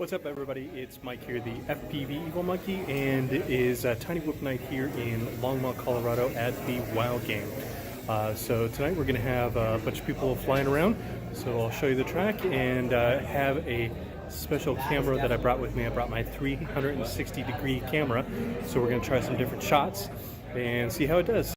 What's up, everybody? It's Mike here, the FPV Eagle Monkey, and it is Tiny Whoop Night here in Longmont, Colorado at the Wild Game. So tonight we're going to have a bunch of people flying around, so I'll show you the track and have a special camera that I brought with me. I brought my 360-degree camera, so we're going to try some different shots and see how it does.